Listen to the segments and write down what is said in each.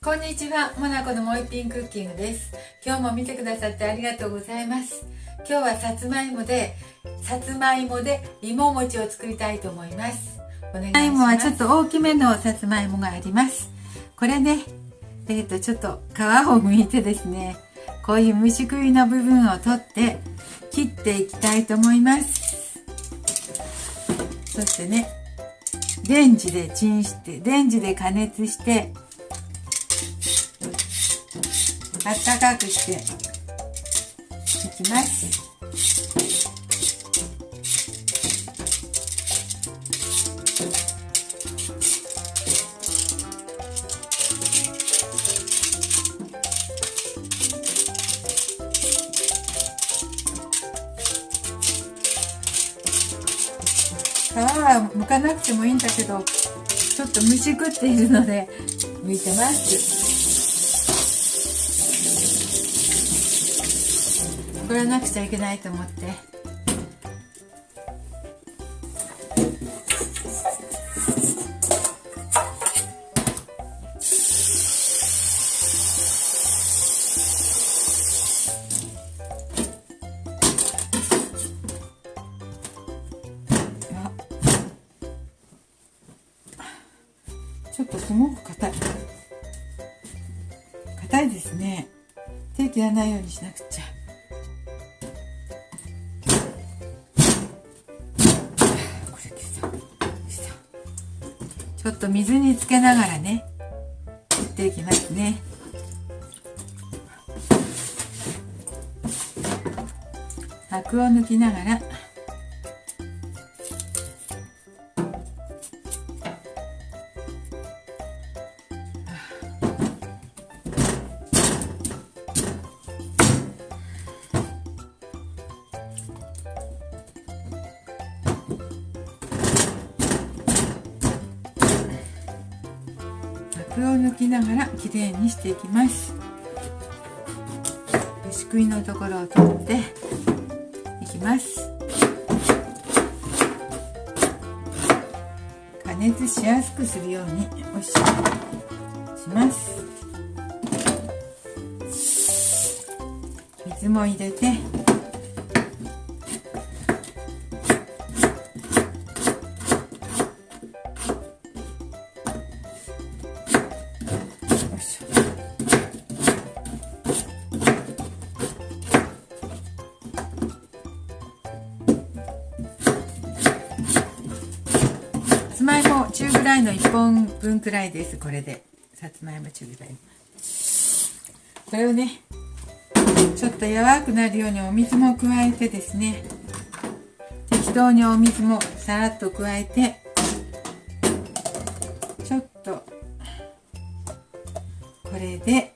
こんにちは、モナコのもう一品クッキングです。今日も見てくださってありがとうございます。今日はさつまいもで芋餅を作りたいと思います。お願いします。さつまいもはちょっと大きめのさつまいもがあります。これね、ちょっと皮を剥いてですね、こういう虫食いの部分を取って切っていきたいと思います。そしてね、レンジで加熱してあったかくしていきます。皮は剥かなくてもいいんだけど、ちょっと虫食っているので剥いてます。取らなくちゃいけないと思って。ちょっとすごく硬いですね。手切らないようにしなくちゃ。ちょっと水につけながらね、切っていきますね。アクを抜きながら。アクを抜きながらきれいにしていきます。虫食いのところを取っていきます。加熱しやすくするようにします。水も入れてさつまいも中ぐらいの1本分くらいです。これでさつまいも中ぐらい、これをねちょっと柔らくなるようにお水も加えてですね、適当にお水もさらっと加えて、ちょっとこれで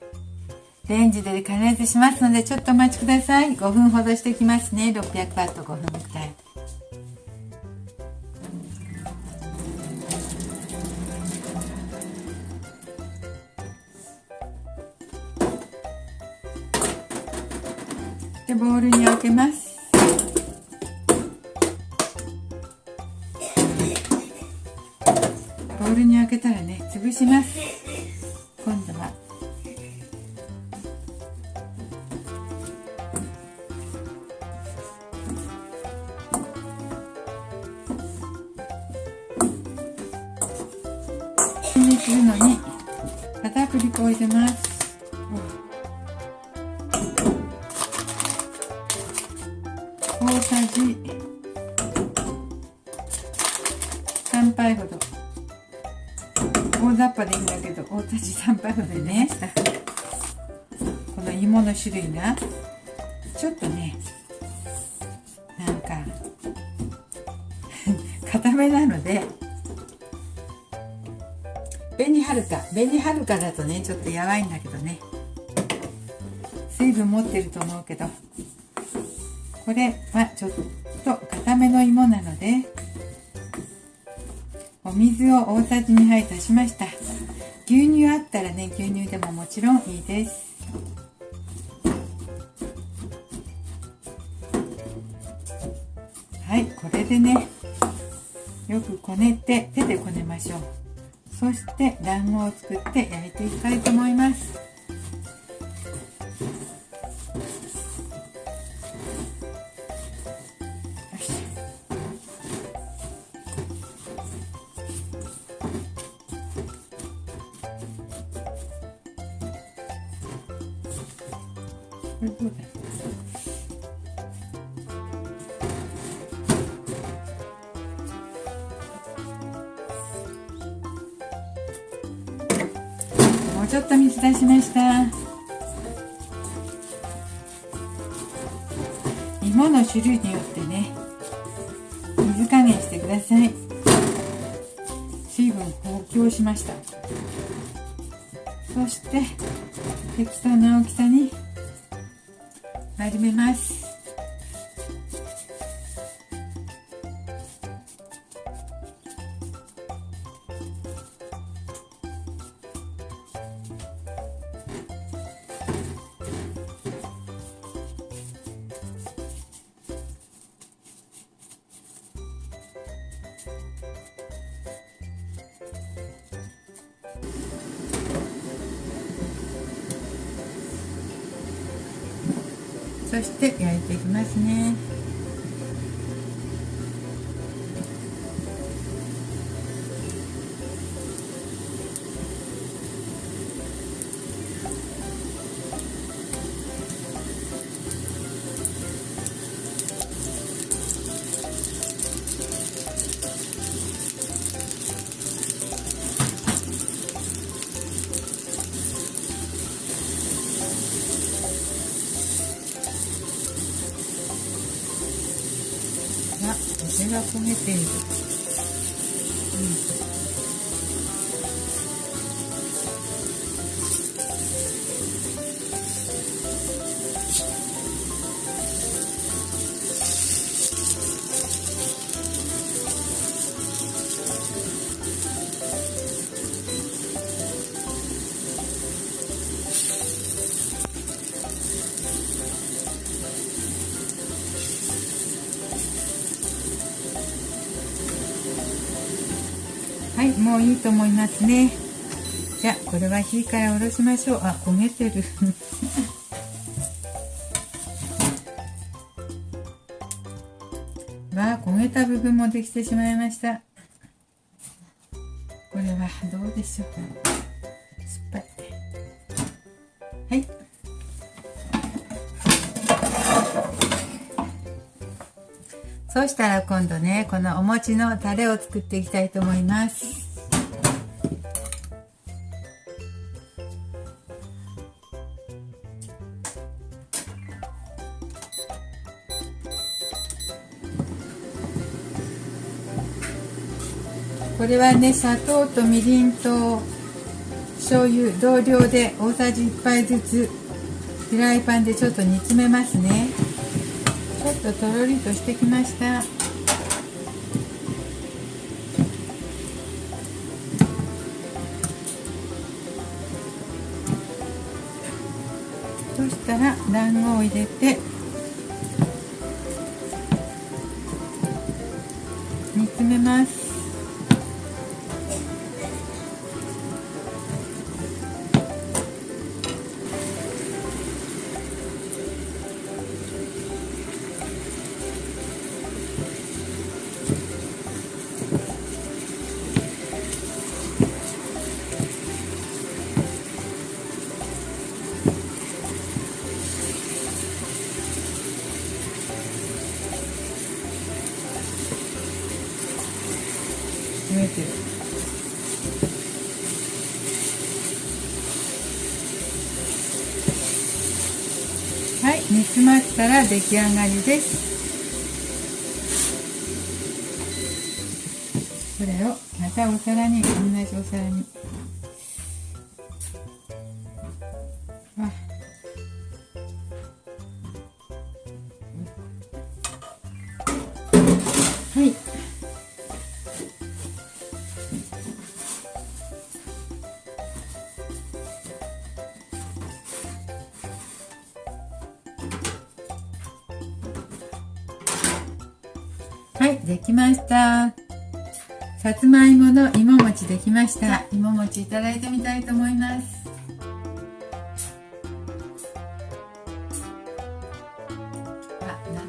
レンジで加熱しますので、ちょっとお待ちください。5分ほどしてきますね。600ワット5分くらい。でボウルに開けます。ボウルに開けたらね、潰します。今度はにするのに片栗粉を入れます。大さじ3杯ほど、大雑把でいいんだけど大さじ3杯ほどでね、この芋の種類がちょっとねなんか固めなので、紅はるかだとねちょっとやばいんだけどね、水分持ってると思うけど、これはちょっと固めの芋なのでお水を大さじ2杯足しました。牛乳あったらね、牛乳でももちろんいいです。はい、これでねよくこねて、手でこねましょう。そして団子を作って焼いていきたいと思います。よし。もうちょっと水出しました。芋の種類によってね、水加減してください。水分補給しました。そして適当な大きさに丸めます。そして焼いていきますね。風が焦げている。はい、もういいと思いますね。じゃあこれは火から下ろしましょう。あ、焦げてる。わあ、焦げた部分もできてしまいました。これはどうでしょうか。酸っぱい。はい。そうしたら今度ね、このお餅のタレを作っていきたいと思います。これはね、砂糖とみりんと醤油同量で大さじ1杯ずつフライパンでちょっと煮詰めますね。ちょっととろりとしてきました。そしたら団子を入れて煮詰めます。見えてる。はい、煮詰まったら出来上がりです。これをまたお皿に、同じお皿に。はい。はい、できました。さつまいもの芋餅できました。芋餅いただいてみたいと思います。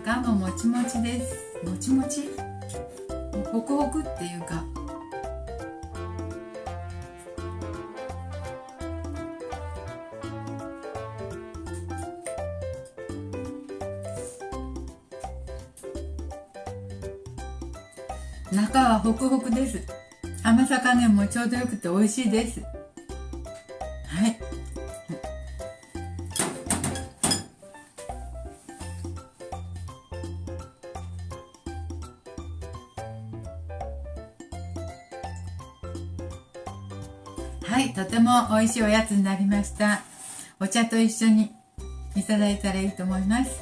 中ももちもちです。もちもち、ホクホクっていうか、中はホクホクです。甘さ加減もちょうどよくて美味しいです。はい。はい、とても美味しいおやつになりました。お茶と一緒にいただいたらいいと思います。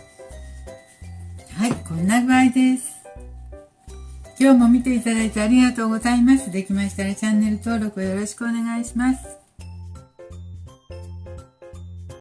はい、こんな具合です。今日も見ていただいてありがとうございます。できましたらチャンネル登録よろしくお願いします。